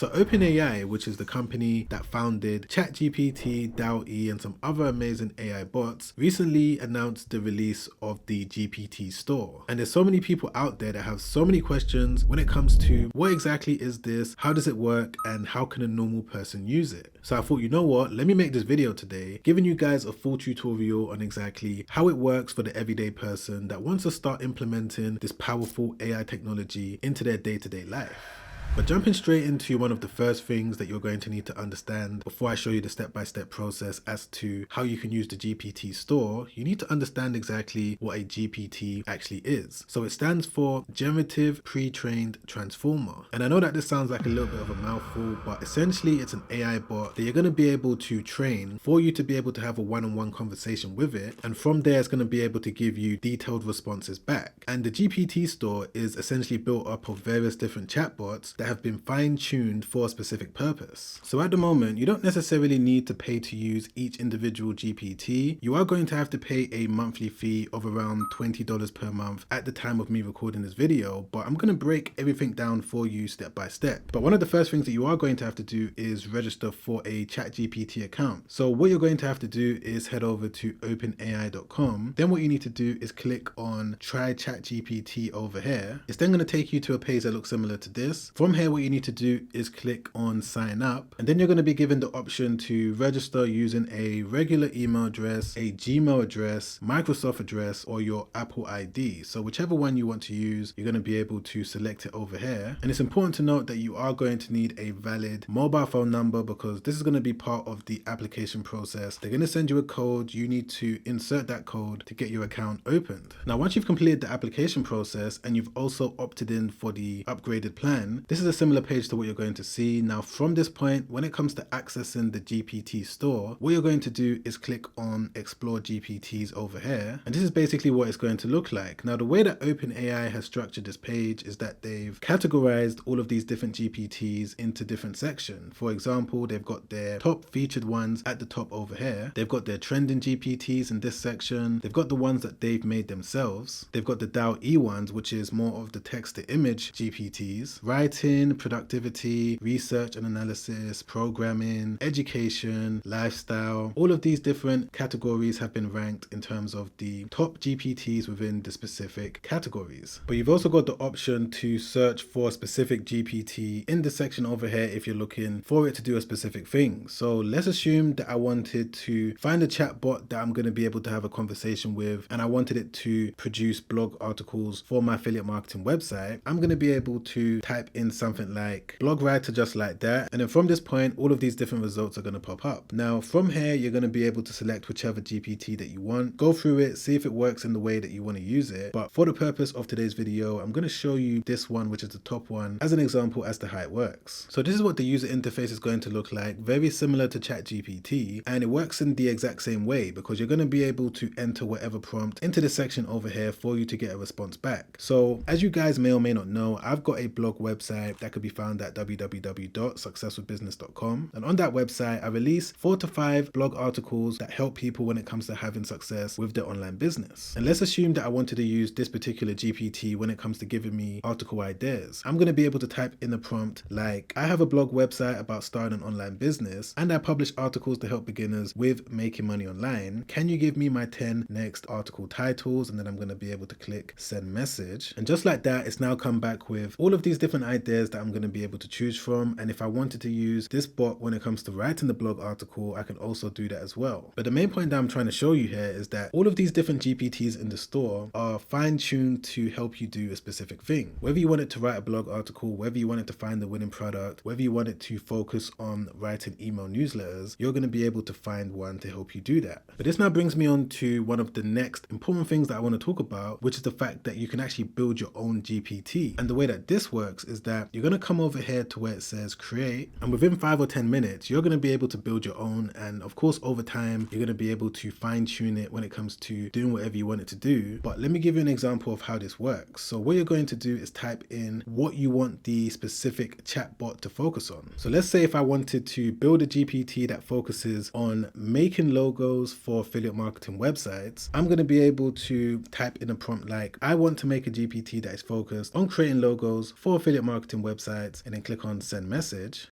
So OpenAI, which is the company that founded ChatGPT, DALL-E, and some other amazing AI bots, recently announced the release of the GPT Store. And there's so many people out there that have so many questions when it comes to what exactly is this, how does it work, and how can a normal person use it? So I thought, you know what, let me make this video today, giving you guys a full tutorial on exactly how it works for the everyday person that wants to start implementing this powerful AI technology into their day-to-day life. But jumping straight into one of the first things that you're going to need to understand before I show you the step-by-step process as to how you can use the GPT Store, you need to understand exactly what a GPT actually is. So it stands for Generative Pre-trained Transformer. And I know that this sounds like a little bit of a mouthful, but essentially it's an AI bot that you're going to be able to train for you to be able to have a one-on-one conversation with it. And from there, it's going to be able to give you detailed responses back. And the GPT Store is essentially built up of various different chatbots that have been fine-tuned for a specific purpose. So at the moment, you don't necessarily need to pay to use each individual GPT. You are going to have to pay a monthly fee of around $20 per month at the time of me recording this video, but I'm going to break everything down for you step by step. But one of the first things that you are going to have to do is register for a ChatGPT account. So what you're going to have to do is head over to openai.com. Then what you need to do is click on Try ChatGPT over here. It's then going to take you to a page that looks similar to this. From here, what you need to do is click on sign up, and then you're going to be given the option to register using a regular email address, a Gmail address, Microsoft address, or your Apple ID. So whichever one you want to use, you're going to be able to select it over here. And it's important to note that you are going to need a valid mobile phone number because this is going to be part of the application process. They're going to send you a code. You need to insert that code to get your account opened. Now, once you've completed the application process and you've also opted in for the upgraded plan, this is a similar page to what you're going to see. Now, from this point, when it comes to accessing the GPT Store, what you're going to do is click on Explore GPTs over here. And this is basically what it's going to look like. Now, the way that OpenAI has structured this page is that they've categorized all of these different GPTs into different sections. For example, they've got their top featured ones at the top over here. They've got their trending GPTs in this section. They've got the ones that they've made themselves. They've got the DALL-E ones, which is more of the text to image GPTs, writing, productivity, research and analysis, programming, education, lifestyle. All of these different categories have been ranked in terms of the top GPTs within the specific categories. But you've also got the option to search for a specific GPT in the section over here if you're looking for it to do a specific thing. So let's assume that I wanted to find a chatbot that I'm going to be able to have a conversation with, and I wanted it to produce blog articles for my affiliate marketing website. I'm going to be able to type in something like blog writer just like that, and then from this point all of these different results are going to pop up. Now from here you're going to be able to select whichever GPT that you want, go through it, see if it works in the way that you want to use it. But for the purpose of today's video, I'm going to show you this one, which is the top one, as an example as to how it works. So this is what the user interface is going to look like, very similar to ChatGPT, and it works in the exact same way because you're going to be able to enter whatever prompt into the section over here for you to get a response back. So as you guys may or may not know, I've got a blog website that could be found at www.successwithbusiness.com, and on that website I release 4 to 5 blog articles that help people when it comes to having success with their online business. And let's assume that I wanted to use this particular GPT when it comes to giving me article ideas. I'm going to be able to type in a prompt like, I have a blog website about starting an online business and I publish articles to help beginners with making money online. Can you give me my 10 next article titles? And then I'm going to be able to click send message, and just like that, it's now come back with all of these different ideas that I'm going to be able to choose from. And if I wanted to use this bot when it comes to writing the blog article, I can also do that as well. But the main point that I'm trying to show you here is that all of these different GPTs in the store are fine-tuned to help you do a specific thing. Whether you want it to write a blog article, whether you want it to find the winning product, whether you want it to focus on writing email newsletters, you're going to be able to find one to help you do that. But this now brings me on to one of the next important things that I want to talk about, which is the fact that you can actually build your own GPT. And the way that this works is that you're going to come over here to where it says create, and within 5 or 10 minutes you're going to be able to build your own. And of course over time you're going to be able to fine tune it when it comes to doing whatever you want it to do. But let me give you an example of how this works. So what you're going to do is type in what you want the specific chatbot to focus on. So let's say if I wanted to build a GPT that focuses on making logos for affiliate marketing websites, I'm going to be able to type in a prompt like, I want to make a GPT that is focused on creating logos for affiliate marketing marketing websites, and then click on send message.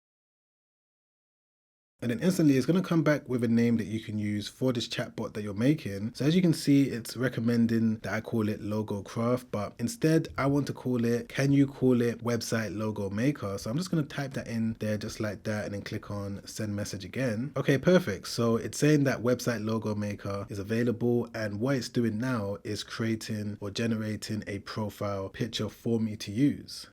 And then instantly it's going to come back with a name that you can use for this chatbot that you're making. So as you can see, it's recommending that I call it Logo Craft, but instead I want to call it, can you call it Website Logo Maker? So I'm just going to type that in there just like that and then click on send message again. Okay, perfect. So it's saying that Website Logo Maker is available, and what it's doing now is creating or generating a profile picture for me to use.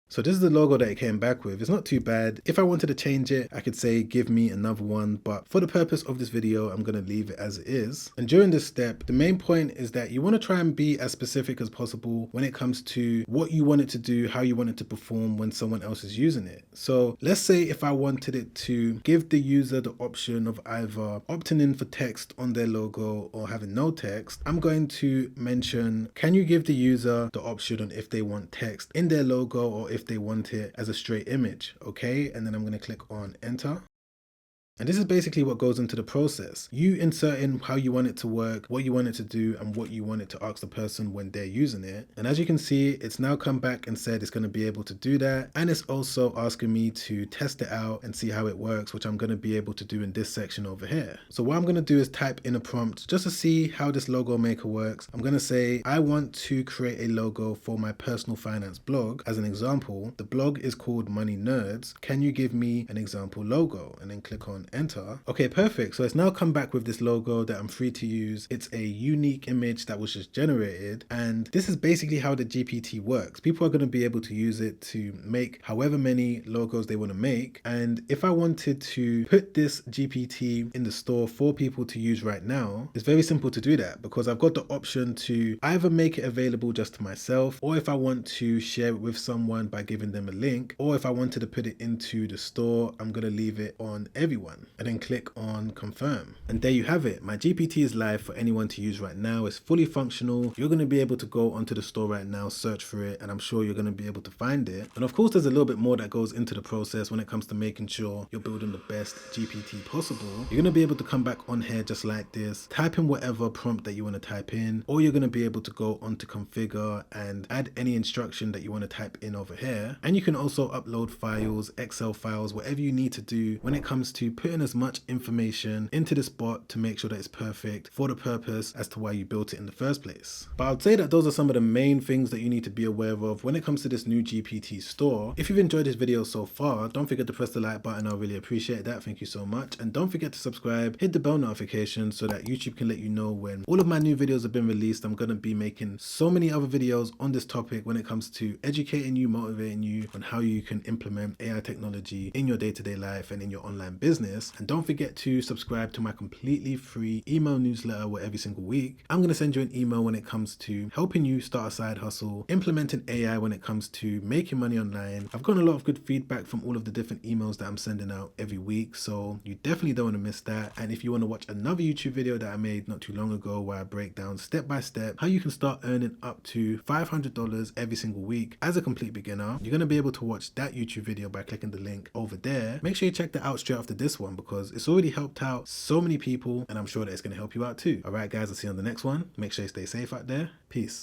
So this is the logo that it came back with. It's not too bad. If I wanted to change it, I could say give me another one, but for the purpose of this video, I'm going to leave it as it is. And during this step, the main point is that you want to try and be as specific as possible when it comes to what you want it to do, how you want it to perform when someone else is using it. So let's say if I wanted it to give the user the option of either opting in for text on their logo or having no text, I'm going to mention, can you give the user the option on if they want text in their logo or if they want it as a straight image, okay? And then I'm going to click on enter. And this is basically what goes into the process. You insert in how you want it to work, what you want it to do, and what you want it to ask the person when they're using it. And as you can see, it's now come back and said it's going to be able to do that. And it's also asking me to test it out and see how it works, which I'm going to be able to do in this section over here. So what I'm going to do is type in a prompt just to see how this logo maker works. I'm going to say, I want to create a logo for my personal finance blog. As an example, the blog is called Money Nerds. Can you give me an example logo? And then click on enter. Okay, perfect. So it's now come back with this logo that I'm free to use. It's a unique image that was just generated, and this is basically how the GPT works. People are going to be able to use it to make however many logos they want to make. And if I wanted to put this GPT in the store for people to use right now, it's very simple to do that because I've got the option to either make it available just to myself, or if I want to share it with someone by giving them a link, or if I wanted to put it into the store, I'm going to leave it on everyone and then click on confirm. And there you have it. My GPT is live for anyone to use right now. It's fully functional. You're going to be able to go onto the store right now, search for it, and I'm sure you're going to be able to find it. And of course, there's a little bit more that goes into the process when it comes to making sure you're building the best GPT possible. You're going to be able to come back on here just like this, type in whatever prompt that you want to type in, or you're going to be able to go onto configure and add any instruction that you want to type in over here. And you can also upload files, Excel files, whatever you need to do when it comes to putting as much information into this bot to make sure that it's perfect for the purpose as to why you built it in the first place. But I'd say that those are some of the main things that you need to be aware of when it comes to this new GPT store. If you've enjoyed this video so far, don't forget to press the like button. I'll really appreciate that. Thank you so much. And don't forget to subscribe, hit the bell notification so that YouTube can let you know when all of my new videos have been released. I'm going to be making so many other videos on this topic when it comes to educating you, motivating you on how you can implement AI technology in your day-to-day life and in your online business. And don't forget to subscribe to my completely free email newsletter where every single week I'm going to send you an email when it comes to helping you start a side hustle, implementing AI when it comes to making money online. I've gotten a lot of good feedback from all of the different emails that I'm sending out every week, so you definitely don't want to miss that. And if you want to watch another YouTube video that I made not too long ago where I break down step by step how you can start earning up to $500 every single week as a complete beginner, you're going to be able to watch that YouTube video by clicking the link over there. Make sure you check that out straight after this one because it's already helped out so many people and I'm sure that it's going to help you out too. All right, guys, I'll see you on the next one. Make sure you stay safe out there. Peace.